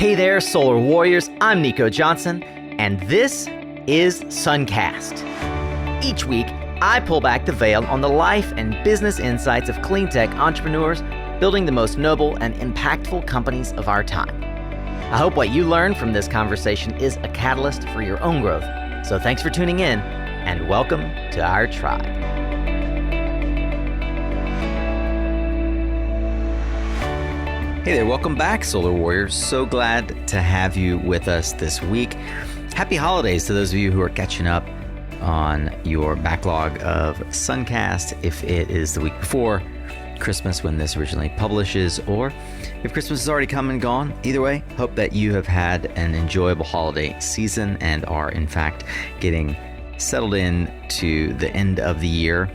Hey there, Solar Warriors. I'm Nico Johnson, and this is Suncast. Each week, I pull back the veil on the life and business insights of clean tech entrepreneurs building the most noble and impactful companies of our time. I hope what you learn from this conversation is a catalyst for your own growth. So thanks for tuning in, and welcome to our tribe. Hey there, welcome back, Solar Warriors. So glad to have you with us this week. Happy holidays to those of you who are catching up on your backlog of Suncast, if it is the week before Christmas when this originally publishes, or if Christmas has already come and gone. Either way, hope that you have had an enjoyable holiday season and are, in fact, getting settled in to the end of the year.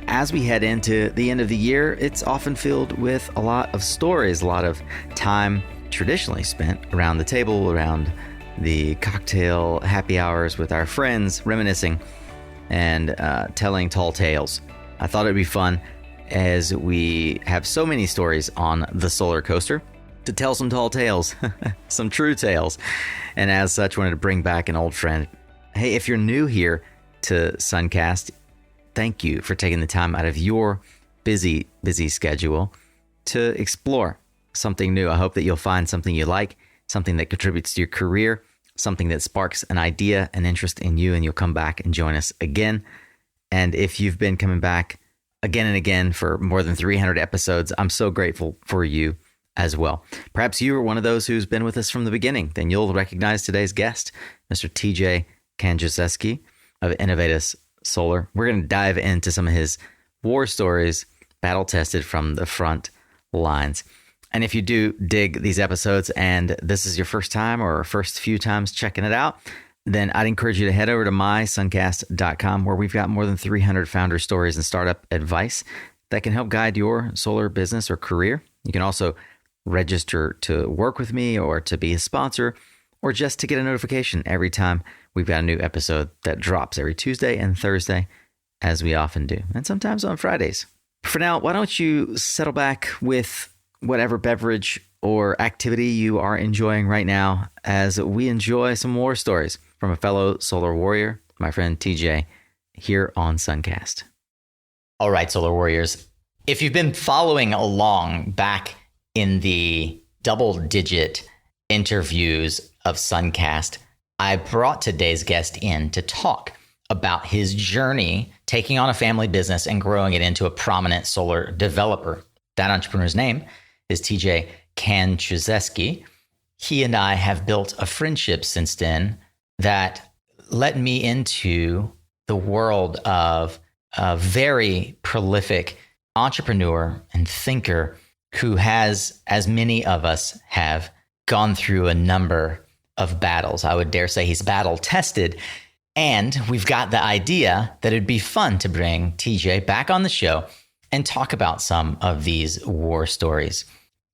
As we head into the end of the year, it's often filled with a lot of stories, a lot of time traditionally spent around the table, around the cocktail happy hours with our friends, reminiscing and telling tall tales. I thought it'd be fun, as we have so many stories on the Solar Coaster, to tell some tall tales, some true tales. And as such, wanted to bring back an old friend. Hey, if you're new here to Suncast, thank you for taking the time out of your busy schedule to explore something new. I hope that you'll find something you like, something that contributes to your career, something that sparks an idea, an interest in you, and you'll come back and join us again. And if you've been coming back again and again for more than 300 episodes, I'm so grateful for you as well. Perhaps you are one of those who's been with us from the beginning. Then you'll recognize today's guest, Mr. TJ Kanczuzewski of Inovateus Solar. We're going to dive into some of his war stories, battle tested from the front lines. And if you do dig these episodes and this is your first time or first few times checking it out, then I'd encourage you to head over to mysuncast.com, where we've got more than 300 founder stories and startup advice that can help guide your solar business or career. You can also register to work with me or to be a sponsor, or just to get a notification every time we've got a new episode that drops every Tuesday and Thursday, as we often do, and sometimes on Fridays. For now, why don't you settle back with whatever beverage or activity you are enjoying right now, as we enjoy some war stories from a fellow solar warrior, my friend TJ, here on Suncast. All right, Solar Warriors, if you've been following along back in the double-digit interviews of Suncast, I brought today's guest in to talk about his journey taking on a family business and growing it into a prominent solar developer. That entrepreneur's name is TJ Kanczuzewski. He and I have built a friendship since then that led me into the world of a very prolific entrepreneur and thinker who has, as many of us have, gone through a number of battles. I would dare say he's battle tested. And we've got the idea that it'd be fun to bring TJ back on the show and talk about some of these war stories.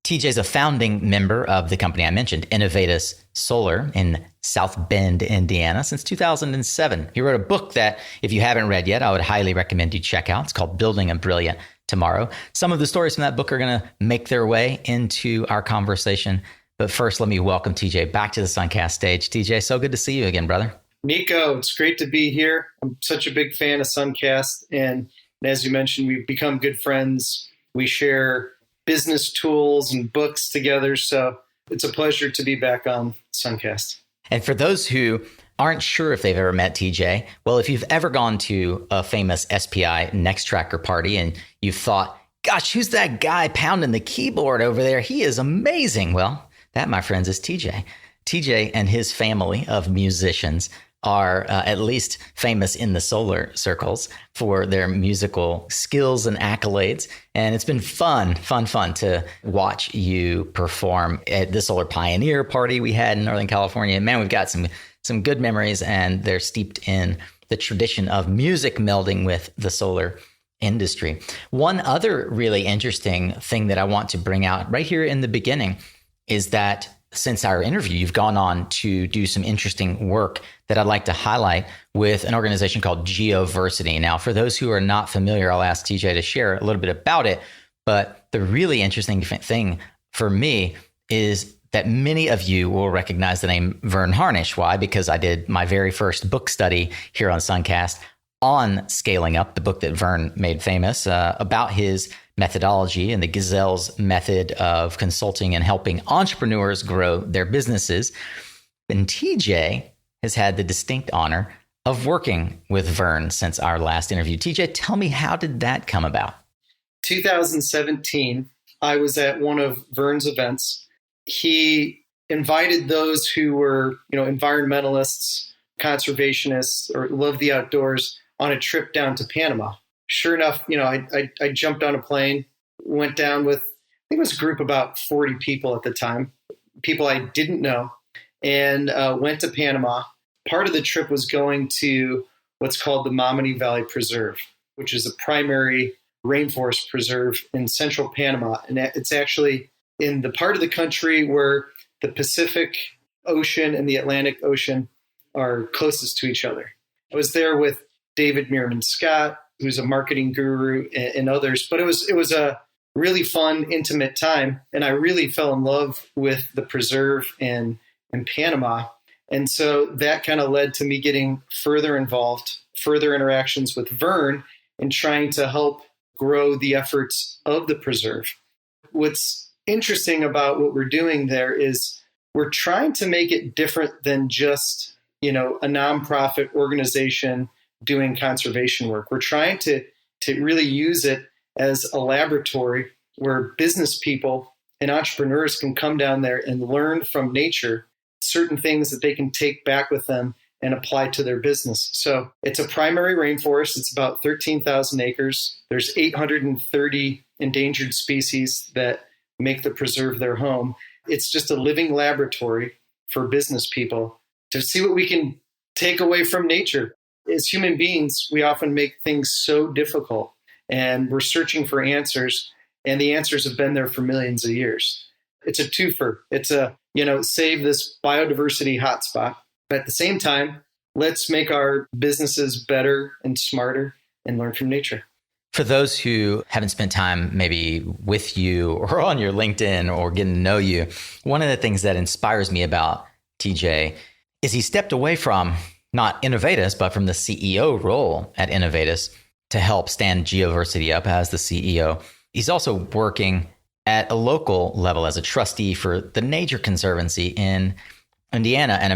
TJ's a founding member of the company I mentioned, Inovateus Solar, in South Bend, Indiana, since 2007. He wrote a book that, if you haven't read yet, I would highly recommend you check out. It's called Building a Brilliant Tomorrow. Some of the stories from that book are going to make their way into our conversation. But first, let me welcome TJ back to the Suncast stage. TJ, so good to see you again, brother. Nico, it's great to be here. I'm such a big fan of Suncast. And as you mentioned, we've become good friends. We share business tools and books together. So it's a pleasure to be back on Suncast. And for those who aren't sure if they've ever met TJ, well, if you've ever gone to a famous SPI Next Tracker party and you've thought, gosh, who's that guy pounding the keyboard over there? He is amazing. Well, that, my friends, is TJ. TJ and his family of musicians are at least famous in the solar circles for their musical skills and accolades. And it's been fun to watch you perform at the Solar Pioneer party we had in Northern California. Man, we've got some good memories, and they're steeped in the tradition of music melding with the solar industry. One other really interesting thing that I want to bring out right here in the beginning is that since our interview, you've gone on to do some interesting work that I'd like to highlight with an organization called Geoversity. Now, for those who are not familiar, I'll ask TJ to share a little bit about it. But the really interesting thing for me is that many of you will recognize the name Vern Harnish. Why? Because I did my very first book study here on Suncast on Scaling Up, the book that Vern made famous, about his methodology and the Gazelle's method of consulting and helping entrepreneurs grow their businesses. And TJ has had the distinct honor of working with Vern since our last interview. TJ, tell me, how did that come about? 2017, I was at one of Vern's events. He invited those who were, environmentalists, conservationists, or love the outdoors on a trip down to Panama. Sure enough, I jumped on a plane, went down with, I think it was a group of about 40 people at the time, people I didn't know, and went to Panama. Part of the trip was going to what's called the Mamoni Valley Preserve, which is a primary rainforest preserve in central Panama. And it's actually in the part of the country where the Pacific Ocean and the Atlantic Ocean are closest to each other. I was there with David Meerman Scott, who's a marketing guru, and others, but it was a really fun, intimate time. And I really fell in love with the preserve in Panama. And so that kind of led to me getting further involved, further interactions with Vern, and trying to help grow the efforts of the preserve. What's interesting about what we're doing there is we're trying to make it different than just, a nonprofit organization doing conservation work. We're trying to really use it as a laboratory where business people and entrepreneurs can come down there and learn from nature certain things that they can take back with them and apply to their business. So it's a primary rainforest. It's about 13,000 acres. There's 830 endangered species that make the preserve their home. It's just a living laboratory for business people to see what we can take away from nature. As human beings, we often make things so difficult, and we're searching for answers, and the answers have been there for millions of years. It's a twofer. It's save this biodiversity hotspot. But at the same time, let's make our businesses better and smarter and learn from nature. For those who haven't spent time maybe with you or on your LinkedIn or getting to know you, one of the things that inspires me about TJ is he stepped away from not Inovateus, but from the CEO role at Inovateus to help stand Geoversity up as the CEO. He's also working at a local level as a trustee for the Nature Conservancy in Indiana and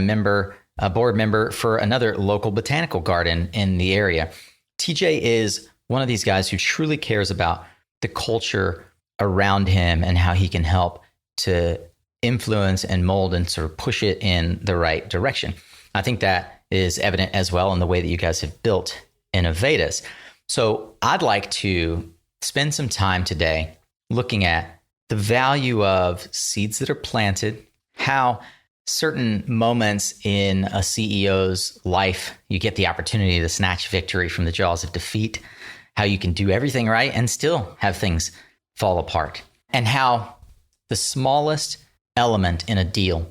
a board member for another local botanical garden in the area. TJ is one of these guys who truly cares about the culture around him and how he can help to influence and mold and sort of push it in the right direction. I think that is evident as well in the way that you guys have built Inovateus. So I'd like to spend some time today looking at the value of seeds that are planted, how certain moments in a CEO's life, you get the opportunity to snatch victory from the jaws of defeat, how you can do everything right and still have things fall apart, and how the smallest element in a deal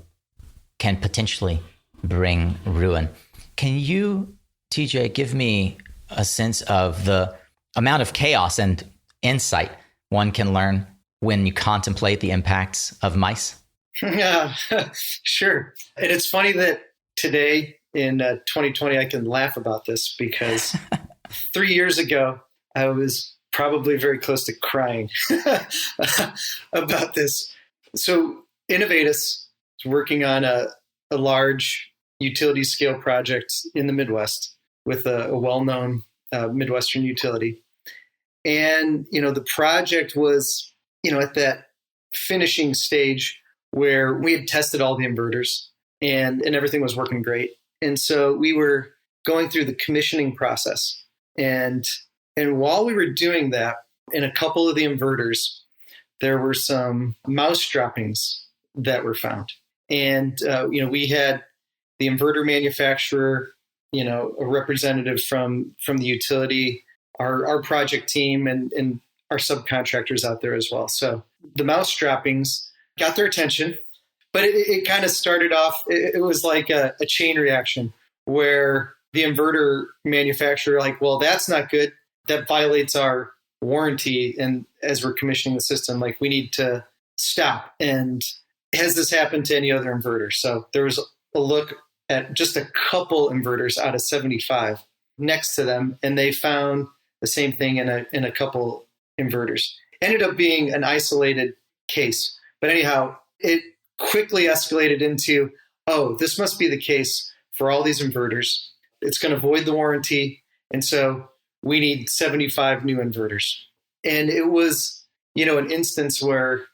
can potentially bring ruin. Can you, TJ, give me a sense of the amount of chaos and insight one can learn when you contemplate the impacts of mice? Yeah, sure. And it's funny that today in 2020, I can laugh about this because 3 years ago, I was probably very close to crying about this. So Inovateus is working on a large utility scale project in the Midwest with a well-known Midwestern utility. And, the project was, at that finishing stage where we had tested all the inverters and everything was working great. And so we were going through the commissioning process. And while we were doing that, in a couple of the inverters, there were some mouse droppings that were found. And, we had the inverter manufacturer, a representative from the utility, our project team, and our subcontractors out there as well. So the mouse droppings got their attention, but it kind of started off, it was like a chain reaction where the inverter manufacturer, well, that's not good. That violates our warranty. And as we're commissioning the system, we need to stop. And has this happened to any other inverter? So there was a look at just a couple inverters out of 75 next to them, and they found the same thing in a couple inverters. Ended up being an isolated case. But anyhow, it quickly escalated into, oh, this must be the case for all these inverters. It's going to void the warranty. And so we need 75 new inverters. And it was, an instance where,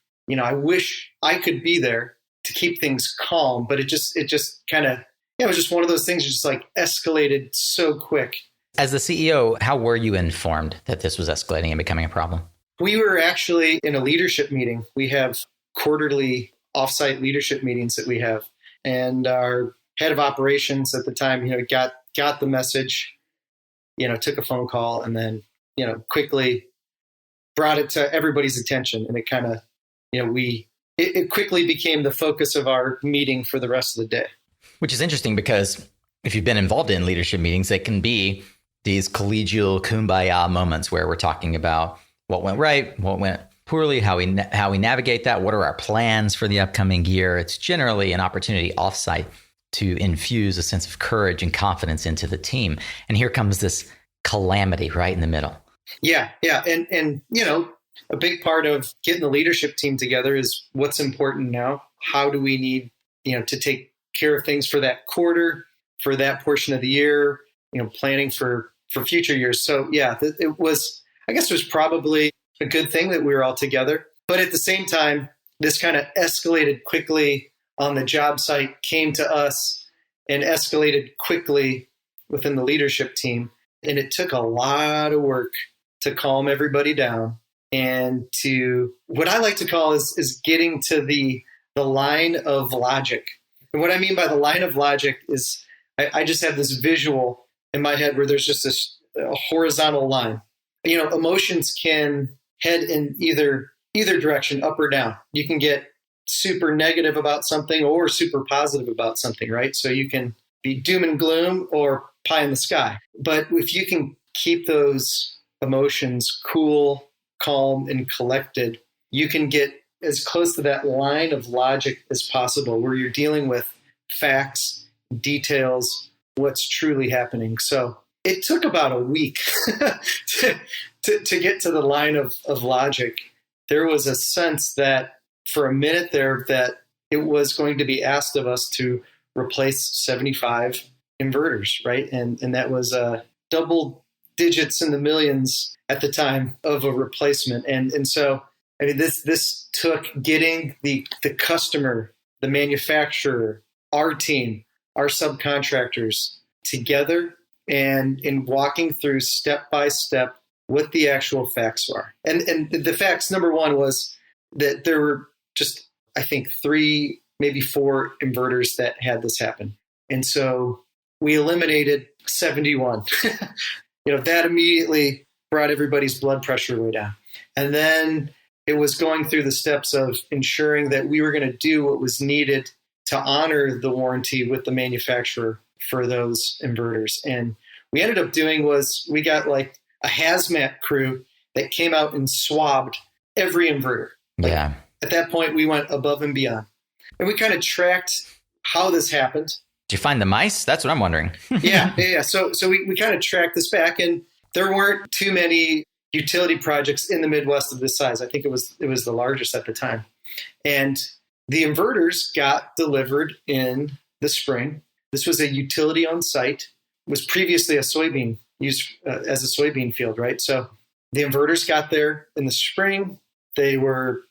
I wish I could be there to keep things calm, but it just kind of, it was just one of those things that just like escalated so quick. As the CEO, how were you informed that this was escalating and becoming a problem? We were actually in a leadership meeting. We have quarterly offsite leadership meetings that we have. And our head of operations at the time, got the message, took a phone call, and then, quickly brought it to everybody's attention. And it kind of, it quickly became the focus of our meeting for the rest of the day. Which is interesting because if you've been involved in leadership meetings, they can be these collegial kumbaya moments where we're talking about what went right, what went poorly, how we navigate that, what are our plans for the upcoming year. It's generally an opportunity offsite to infuse a sense of courage and confidence into the team. And here comes this calamity right in the middle. Yeah. And a big part of getting the leadership team together is what's important now. How do we need, to take care of things for that quarter, for that portion of the year, planning for future years. So yeah, it was probably a good thing that we were all together. But at the same time, this kind of escalated quickly on the job site, came to us and escalated quickly within the leadership team. And it took a lot of work to calm everybody down and to what I like to call is getting to the line of logic. And what I mean by the line of logic is I just have this visual in my head where there's just this horizontal line. Emotions can head in either direction, up or down. You can get super negative about something or super positive about something, right? So you can be doom and gloom or pie in the sky. But if you can keep those emotions cool, calm, and collected, you can get as close to that line of logic as possible where you're dealing with facts, details, what's truly happening. So it took about a week to get to the line of logic. There was a sense that for a minute there that it was going to be asked of us to replace 75 inverters, right? And that was double digits in the millions at the time of a replacement. And so, I mean, this took getting the customer, the manufacturer, our team, our subcontractors together and in walking through step by step what the actual facts are. And the facts, number one, was that there were just, I think, 3, maybe 4 inverters that had this happen. And so we eliminated 71. That immediately brought everybody's blood pressure way down. And then it was going through the steps of ensuring that we were going to do what was needed to honor the warranty with the manufacturer for those inverters. And we ended up doing was we got like a hazmat crew that came out and swabbed every inverter. Yeah. At that point, we went above and beyond. And we kind of tracked how this happened. Did you find the mice? That's what I'm wondering. Yeah. So we kind of tracked this back, and there weren't too many utility projects in the Midwest of this size. I think it was the largest at the time. And the inverters got delivered in the spring. This was a utility-owned site. It was previously a soybean used as a soybean field, right? So the inverters got there in the spring. They were,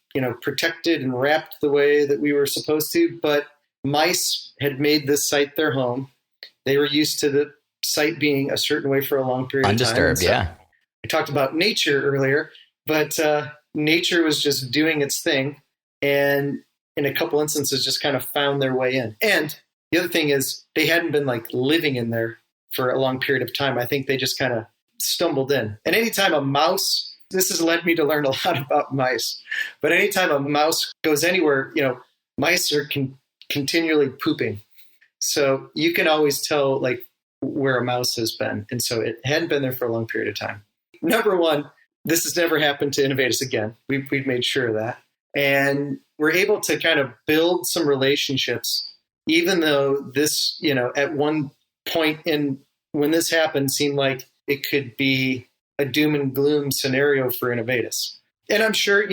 protected and wrapped the way that we were supposed to, but mice had made this site their home. They were used to the site being a certain way for a long period of time. Undisturbed, yeah. We talked about nature earlier, but nature was just doing its thing, and in a couple instances just kind of found their way in. And the other thing is they hadn't been like living in there for a long period of time. I think they just kind of stumbled in. And anytime a mouse, this has led me to learn a lot about mice, but anytime a mouse goes anywhere, mice are continually pooping. So you can always tell like where a mouse has been. And so it hadn't been there for a long period of time. Number one, this has never happened to Inovateus again. We've made sure of that. And we're able to kind of build some relationships, even though this, at one point when this happened, seemed like it could be a doom and gloom scenario for Inovateus. And I'm sure,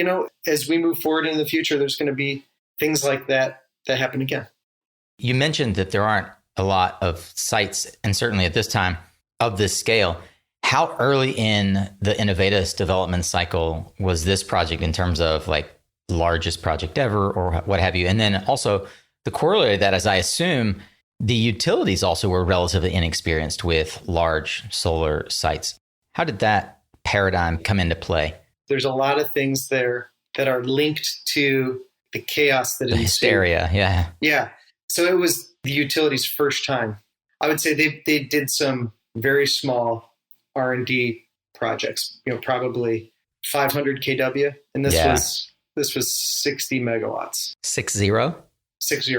as we move forward in the future, there's going to be things like that happen again. You mentioned that there aren't a lot of sites, and certainly at this time, of this scale. How early in the Inovateus development cycle was this project in terms of like largest project ever or what have you? And then also the corollary of that is, I assume the utilities also were relatively inexperienced with large solar sites. How did that paradigm come into play? There's a lot of things there that are linked to the chaos that the hysteria. Yeah. Yeah. So it was the utilities' first time. I would say they did some very small R&D projects, probably 500 kW. And this was 60 megawatts. 60? 60.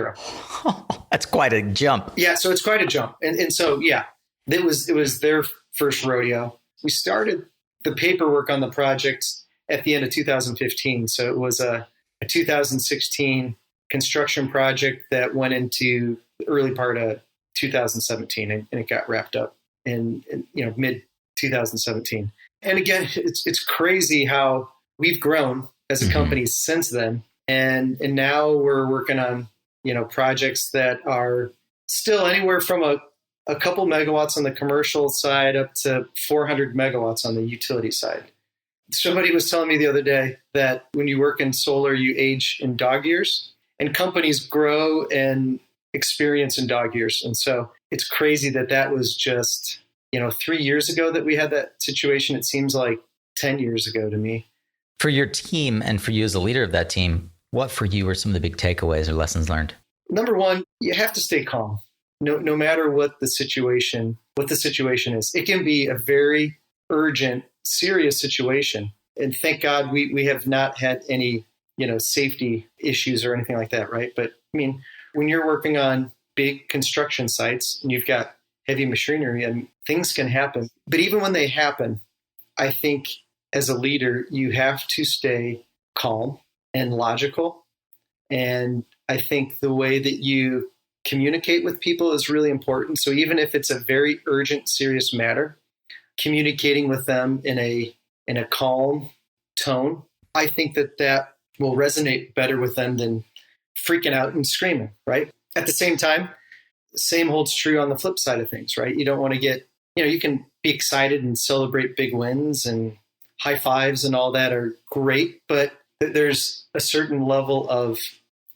That's quite a jump. Yeah. So it's quite a jump. And so, it was their first rodeo. We started the paperwork on the project at the end of 2015. So it was a 2016 construction project that went into the early part of 2017, and it got wrapped up in mid 2017. And again, it's crazy how we've grown as a company since then, and now we're working on projects that are still anywhere from a couple megawatts on the commercial side up to 400 megawatts on the utility side. Somebody was telling me the other day that when you work in solar, you age in dog years, and companies grow and experience in dog years. And so it's crazy that was just, 3 years ago that we had that situation. It seems like 10 years ago to me. For your team and for you as a leader of that team, what for you were some of the big takeaways or lessons learned? Number one, you have to stay calm. No matter what the situation is. It can be a very urgent, serious situation. And thank God we have not had any, safety issues or anything like that, right? But I mean, when you're working on big construction sites and you've got heavy machinery, and things can happen. But even when they happen, I think as a leader, you have to stay calm and logical. And I think the way that you communicate with people is really important. So even if it's a very urgent, serious matter, communicating with them in a calm tone, I think that will resonate better with them than freaking out and screaming, right? At the same time, same holds true on the flip side of things, right? You don't want to get, you can be excited and celebrate big wins, and high fives and all that are great, but there's a certain level of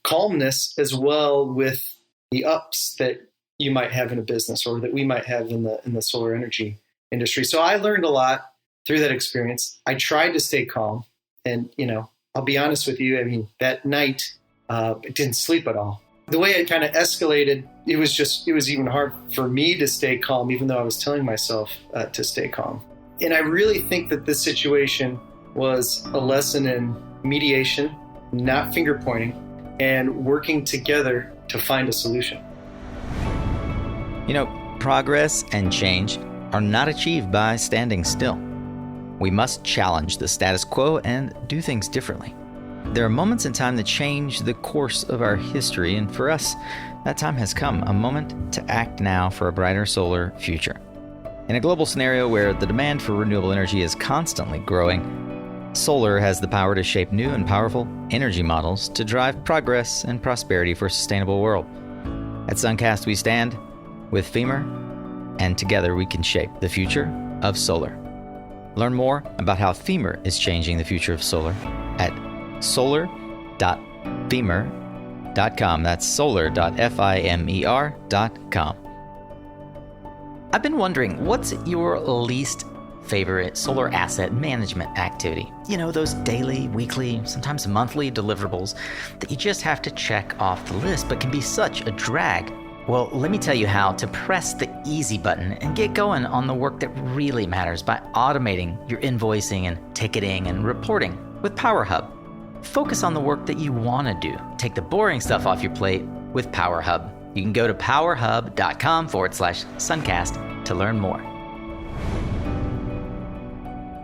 calmness as well with the ups that you might have in a business or that we might have in the solar energy industry. So I learned a lot through that experience. I tried to stay calm, and, I'll be honest with you. I mean, that night, I didn't sleep at all. The way it kind of escalated, it was even hard for me to stay calm, even though I was telling myself to stay calm. And I really think that this situation was a lesson in mediation, not finger pointing, and working together to find a solution. Progress and change are not achieved by standing still. We must challenge the status quo and do things differently. There are moments in time that change the course of our history, and for us, that time has come, a moment to act now for a brighter solar future. In a global scenario where the demand for renewable energy is constantly growing, solar has the power to shape new and powerful energy models to drive progress and prosperity for a sustainable world. At Suncast, we stand with FEMER, and together we can shape the future of solar. Learn more about how FEMER is changing the future of solar at solar.femer.com. That's solar.fimer.com. I've been wondering, what's your least favorite solar asset management activity? Those daily, weekly, sometimes monthly deliverables that you just have to check off the list, but can be such a drag. Well, let me tell you how to press the easy button and get going on the work that really matters by automating your invoicing and ticketing and reporting with PowerHub. Focus on the work that you want to do. Take the boring stuff off your plate with PowerHub. You can go to powerhub.com/Suncast to learn more.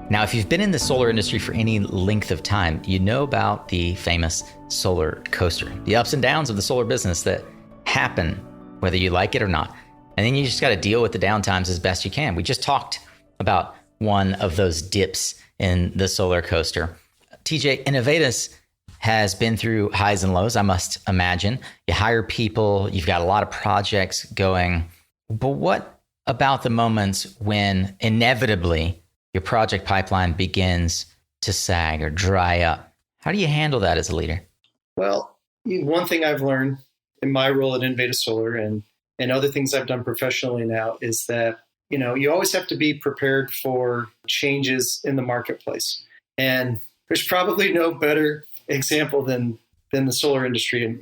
Now, if you've been in the solar industry for any length of time, you know about the famous solar coaster, the ups and downs of the solar business that happen whether you like it or not. And then you just got to deal with the downtimes as best you can. We just talked about one of those dips in the solar coaster. TJ, Inovateus has been through highs and lows, I must imagine. You hire people, you've got a lot of projects going. But what about the moments when inevitably your project pipeline begins to sag or dry up? How do you handle that as a leader? Well, one thing I've learned in my role at Inovateus Solar and other things I've done professionally now is that, you always have to be prepared for changes in the marketplace. And there's probably no better example than the solar industry. And,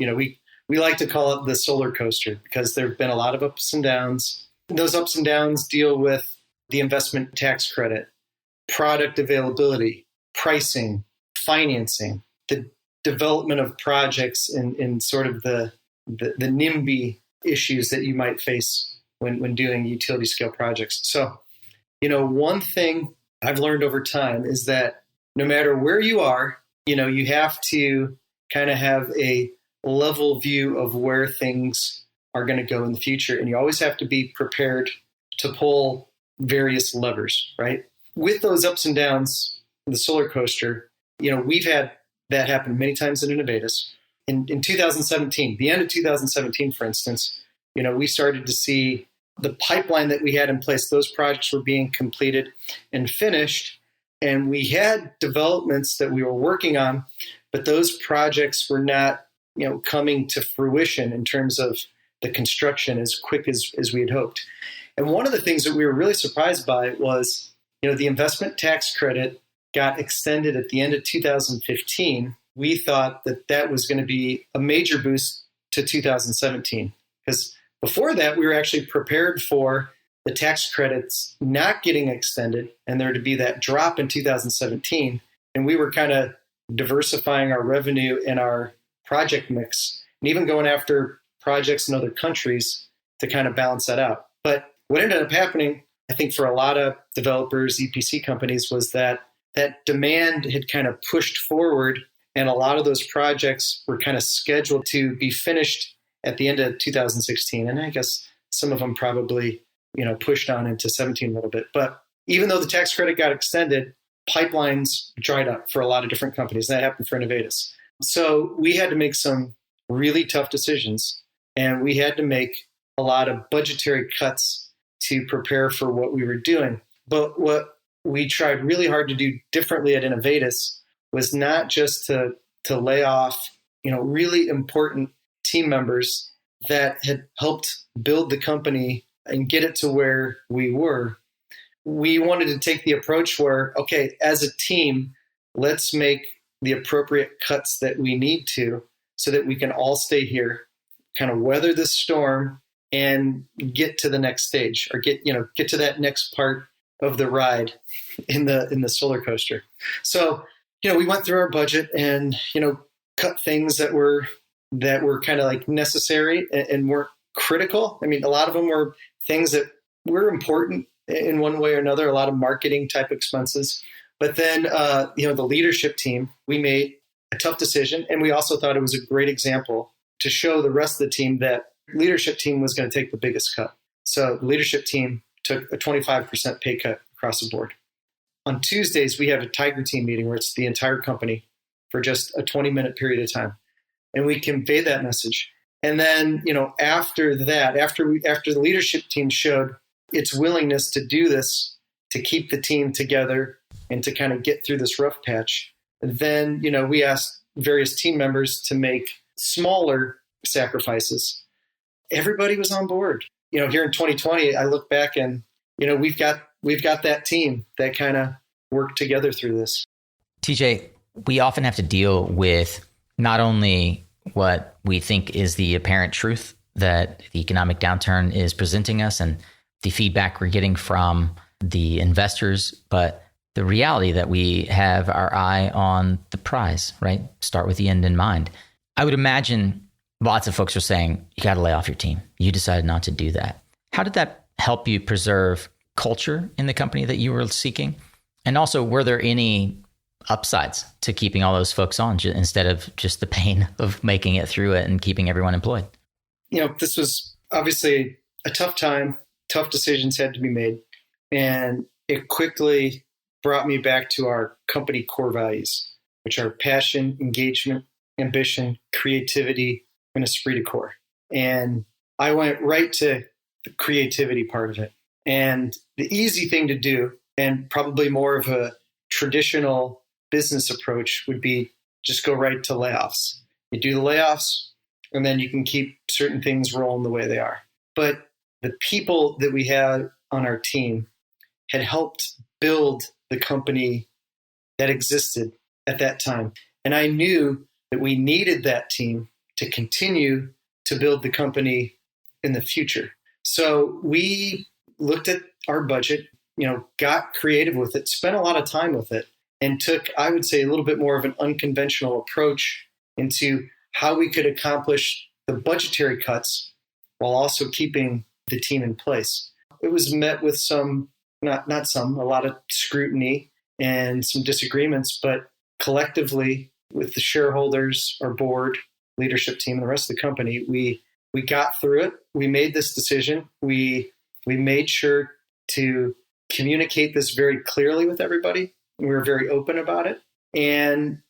we like to call it the solar coaster because there have been a lot of ups and downs. And those ups and downs deal with the investment tax credit, product availability, pricing, financing, the development of projects in sort of the NIMBY issues that you might face when doing utility scale projects. So, one thing I've learned over time is that no matter where you are, you have to kind of have a level view of where things are going to go in the future. And you always have to be prepared to pull various levers, right? With those ups and downs, the solar coaster, we've had that happen many times at Inovateus. In 2017, the end of 2017, for instance, we started to see the pipeline that we had in place. Those projects were being completed and finished. And we had developments that we were working on, but those projects were not, coming to fruition in terms of the construction as quick as we had hoped. And one of the things that we were really surprised by was, the investment tax credit got extended at the end of 2015. We thought that was going to be a major boost to 2017 because before that, we were actually prepared for the tax credits not getting extended and there to be that drop in 2017. And we were kind of diversifying our revenue and our project mix and even going after projects in other countries to kind of balance that out. But what ended up happening, I think for a lot of developers, EPC companies, was that demand had kind of pushed forward and a lot of those projects were kind of scheduled to be finished at the end of 2016. And I guess some of them probably, pushed on into 17 a little bit. But even though the tax credit got extended, pipelines dried up for a lot of different companies. That happened for Inovateus. So we had to make some really tough decisions and we had to make a lot of budgetary cuts to prepare for what we were doing. But what we tried really hard to do differently at Inovateus was not just to lay off, really important team members that had helped build the company and get it to where we were. We wanted to take the approach where, okay, as a team, let's make the appropriate cuts that we need to so that we can all stay here, kind of weather the storm and get to the next stage or get to that next part of the ride in the solar coaster. So, we went through our budget and, cut things that were kind of like necessary and weren't critical. I mean, a lot of them were things that were important in one way or another, a lot of marketing type expenses. But then, the leadership team, we made a tough decision. And we also thought it was a great example to show the rest of the team that leadership team was going to take the biggest cut. So the leadership team took a 25% pay cut across the board. On Tuesdays, we have a Tiger Team meeting where it's the entire company for just a 20-minute period of time. And we convey that message. And then, after that, after the leadership team showed its willingness to do this, to keep the team together and to kind of get through this rough patch, then, we asked various team members to make smaller sacrifices. Everybody was on board. Here in 2020, I look back and, we've got that team that kind of worked together through this. TJ, we often have to deal with not only what we think is the apparent truth that the economic downturn is presenting us and the feedback we're getting from the investors, but the reality that we have our eye on the prize, right? Start with the end in mind. I would imagine lots of folks are saying, you got to lay off your team. You decided not to do that. How did that help you preserve culture in the company that you were seeking? And also, were there any upsides to keeping all those folks on instead of just the pain of making it through it and keeping everyone employed? This was obviously a tough time. Tough decisions had to be made. And it quickly brought me back to our company core values, which are passion, engagement, ambition, creativity, and esprit de corps. And I went right to the creativity part of it. And the easy thing to do, and probably more of a traditional business approach, would be just go right to layoffs. You do the layoffs, and then you can keep certain things rolling the way they are. But the people that we had on our team had helped build the company that existed at that time. And I knew that we needed that team to continue to build the company in the future. So we looked at our budget, got creative with it, spent a lot of time with it, and took, I would say, a little bit more of an unconventional approach into how we could accomplish the budgetary cuts while also keeping the team in place. It was met with a lot of scrutiny and some disagreements, but collectively with the shareholders, our board, leadership team, and the rest of the company, we got through it. We made this decision. We made sure to communicate this very clearly with everybody. We were very open about it. And,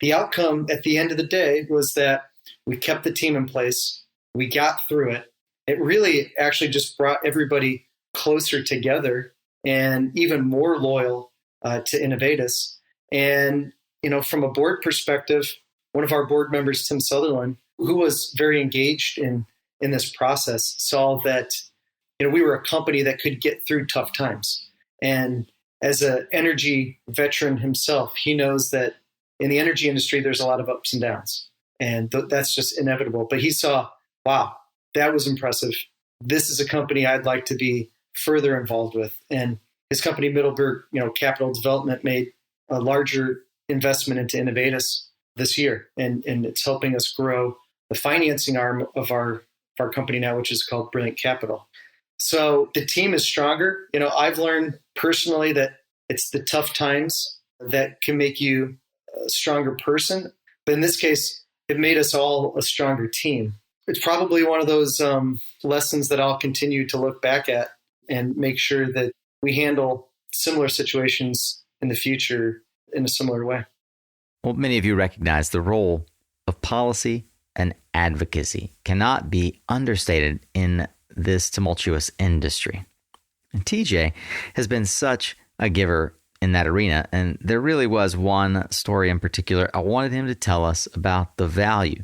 the outcome at the end of the day was that we kept the team in place. We got through it. It really actually just brought everybody closer together and even more loyal to Inovateus. And, from a board perspective, one of our board members, Tim Sutherland, who was very engaged in this process, saw that, we were a company that could get through tough times. And as an energy veteran himself, he knows that in the energy industry, there's a lot of ups and downs. And that's just inevitable. But he saw, wow, that was impressive. This is a company I'd like to be further involved with. And his company, Middleburg, Capital Development, made a larger investment into Inovateus this year. And it's helping us grow the financing arm of our company now, which is called Brilliant Capital. So the team is stronger. I've learned personally that it's the tough times that can make you a stronger person. But in this case, it made us all a stronger team. It's probably one of those lessons that I'll continue to look back at and make sure that we handle similar situations in the future in a similar way. Well, many of you recognize the role of policy and advocacy cannot be understated in this tumultuous industry. And TJ has been such a giver in that arena, and there really was one story in particular I wanted him to tell us about the value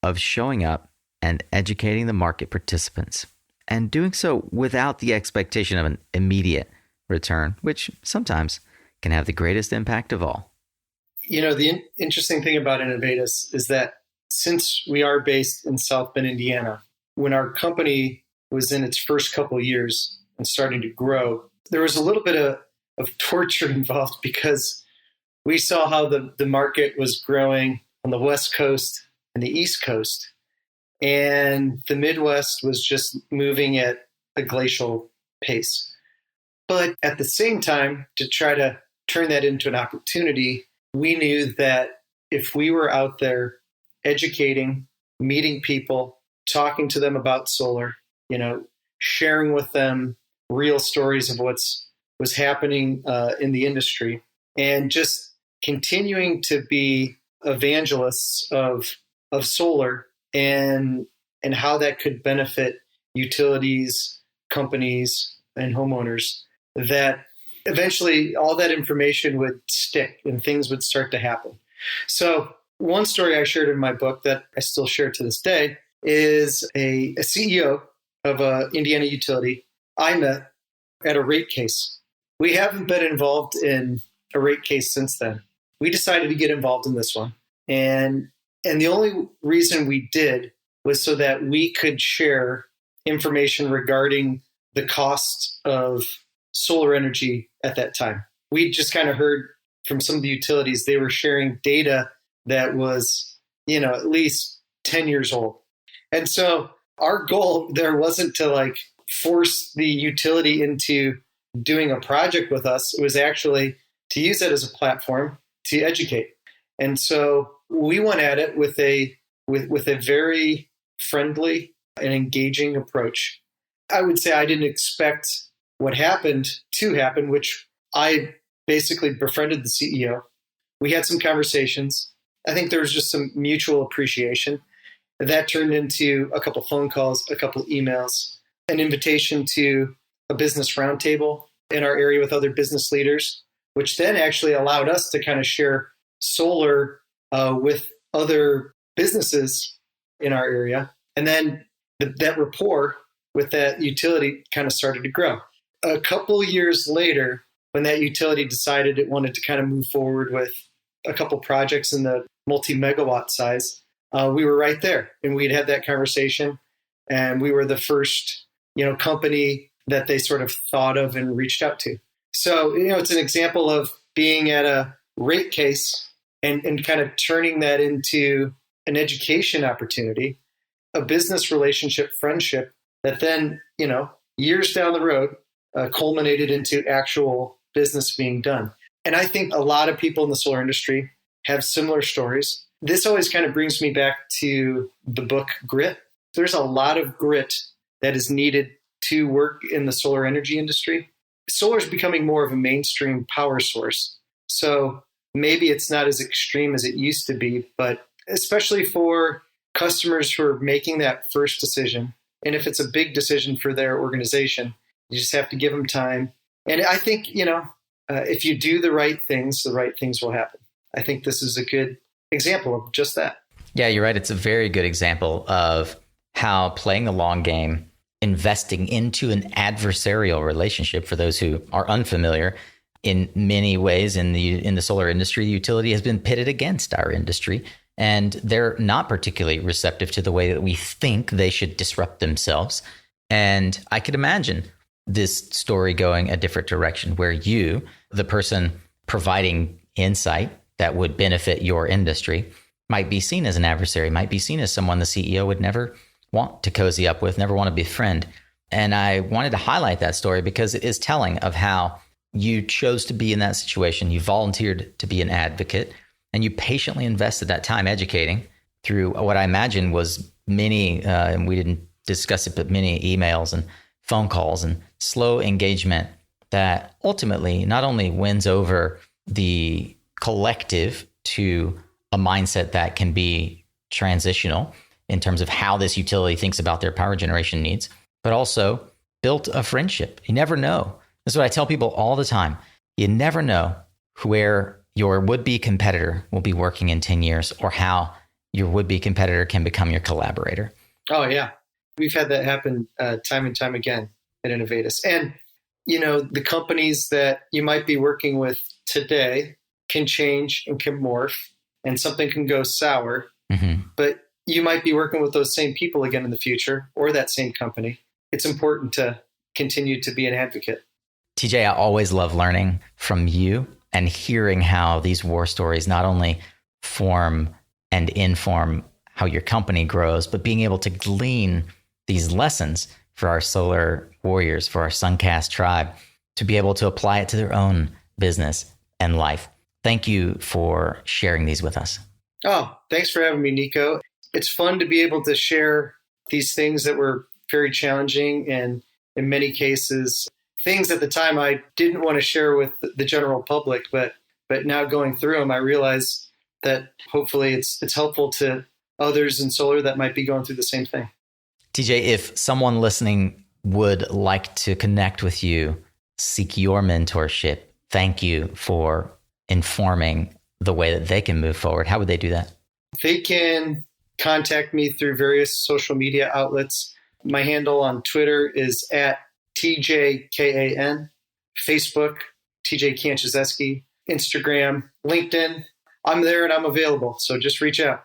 of showing up and educating the market participants, and doing so without the expectation of an immediate return, which sometimes can have the greatest impact of all. The interesting thing about Inovateus is that since we are based in South Bend, Indiana, when our company was in its first couple of years and starting to grow, there was a little bit of torture involved because we saw how the market was growing on the West Coast and the East Coast. And the Midwest was just moving at a glacial pace. But at the same time, to try to turn that into an opportunity, we knew that if we were out there educating, meeting people, talking to them about solar, sharing with them real stories of what's was happening in the industry, and just continuing to be evangelists of solar and how that could benefit utilities, companies, and homeowners, that eventually all that information would stick and things would start to happen. So one story I shared in my book that I still share to this day is a CEO of an Indiana utility I met at a rate case. We haven't been involved in a rate case since then. We decided to get involved in this one. And the only reason we did was so that we could share information regarding the cost of solar energy at that time. We just kind of heard from some of the utilities, they were sharing data that was, at least 10 years old. And so our goal there wasn't to force the utility into doing a project with us, it was actually to use it as a platform to educate. And so we went at it with a very friendly and engaging approach. I would say I didn't expect what happened to happen, which I basically befriended the CEO. We had some conversations. I think there was just some mutual appreciation. That turned into a couple phone calls, a couple with an invitation to a business roundtable in our area with other business leaders, which then actually allowed us to kind of share solar with other businesses in our area. And then that rapport with that utility kind of started to grow. A couple years later, when that utility decided it wanted to kind of move forward with a couple projects in the multi-megawatt size, we were right there. And we'd had that conversation. And we were the first, company that they sort of thought of and reached out to. So, it's an example of being at a rate case and kind of turning that into an education opportunity, a business relationship, friendship that then, years down the road culminated into actual business being done. And I think a lot of people in the solar industry have similar stories. This always kind of brings me back to the book Grit. There's a lot of grit that is needed to work in the solar energy industry. Solar is becoming more of a mainstream power source. So maybe it's not as extreme as it used to be, but especially for customers who are making that first decision, and if it's a big decision for their organization, you just have to give them time. And I think, if you do the right things will happen. I think this is a good example of just that. Yeah, you're right. It's a very good example of how playing the long game, investing into an adversarial relationship, for those who are unfamiliar, in many ways in the solar industry, the utility has been pitted against our industry, and they're not particularly receptive to the way that we think they should disrupt themselves. And I could imagine this story going a different direction, where you, the person providing insight that would benefit your industry, might be seen as an adversary, might be seen as someone the CEO would never want to cozy up with, never want to befriend. And I wanted to highlight that story because it is telling of how you chose to be in that situation. You volunteered to be an advocate, and you patiently invested that time educating through what I imagine was many, and we didn't discuss it, but many emails and phone calls and slow engagement that ultimately not only wins over the collective to a mindset that can be transitional in terms of how this utility thinks about their power generation needs, but also built a friendship. You never know. That's what I tell people all the time. You never know where your would-be competitor will be working in 10 years, or how your would-be competitor can become your collaborator. Oh, yeah. We've had that happen time and time again at Inovateus. And, the companies that you might be working with today can change and can morph, and something can go sour. Mm-hmm. But you might be working with those same people again in the future, or that same company. It's important to continue to be an advocate. TJ, I always love learning from you and hearing how these war stories not only form and inform how your company grows, but being able to glean these lessons for our solar warriors, for our Suncast tribe, to be able to apply it to their own business and life. Thank you for sharing these with us. Oh, thanks for having me, Nico. It's fun to be able to share these things that were very challenging, and in many cases, things at the time I didn't want to share with the general public, but now going through them, I realize that hopefully it's helpful to others in solar that might be going through the same thing. TJ, if someone listening would like to connect with you, seek your mentorship, thank you for informing the way that they can move forward, how would they do that? They can contact me through various social media outlets. My handle on Twitter is at TJKAN, Facebook, TJ Kanczuzewski, Instagram, LinkedIn. I'm there and I'm available. So just reach out.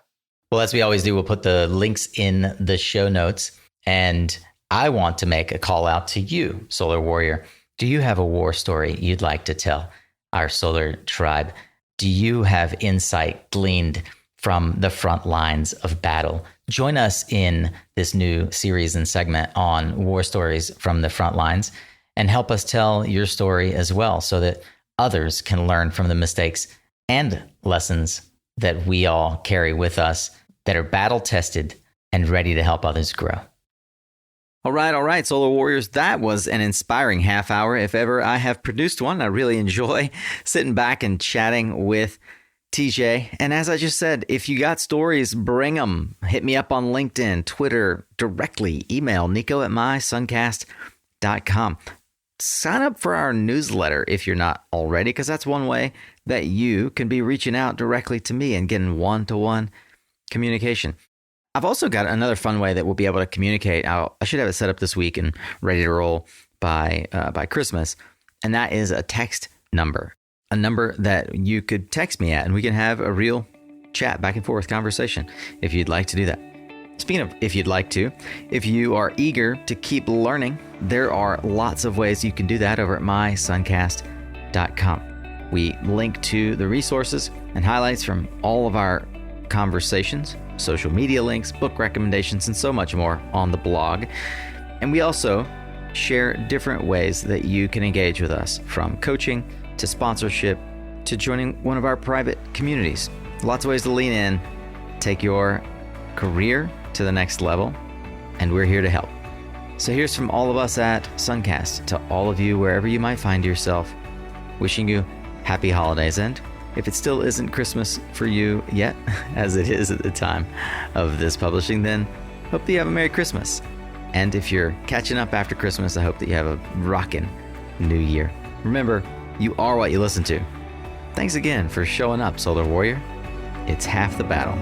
Well, as we always do, we'll put the links in the show notes. And I want to make a call out to you, Solar Warrior. Do you have a war story you'd like to tell our solar tribe? Do you have insight gleaned from the front lines of battle? Join us in this new series and segment on war stories from the front lines. and help us tell your story as well so that others can learn from the mistakes and lessons that we all carry with us that are battle tested and ready to help others grow. All right, Solar Warriors. That was an inspiring half hour, if ever I have produced one. I really enjoy sitting back and chatting with TJ. And as I just said, if you got stories, bring them. Hit me up on LinkedIn, Twitter, directly. Email nico@mysuncast.com. Sign up for our newsletter if you're not already, because that's one way that you can be reaching out directly to me and getting one-to-one communication. I've also got another fun way that we'll be able to communicate. I should have it set up this week and ready to roll by Christmas. And that is a text number, a number that you could text me at, and we can have a real chat, back and forth conversation if you'd like to do that. Speaking of if you'd like to, if you are eager to keep learning, there are lots of ways you can do that over at mysuncast.com. We link to the resources and highlights from all of our conversations, social media links, book recommendations, and so much more on the blog. And we also share different ways that you can engage with us, from coaching to sponsorship to joining one of our private communities. Lots of ways to lean in, take your career to the next level, and we're here to help. So here's from all of us at Suncast to all of you wherever you might find yourself, wishing you happy holidays. And if it still isn't Christmas for you yet, as it is at the time of this publishing, then hope that you have a Merry Christmas. And if you're catching up after Christmas, I hope that you have a rockin' new year. Remember, you are what you listen to. Thanks again for showing up, Solar Warrior. It's half the battle.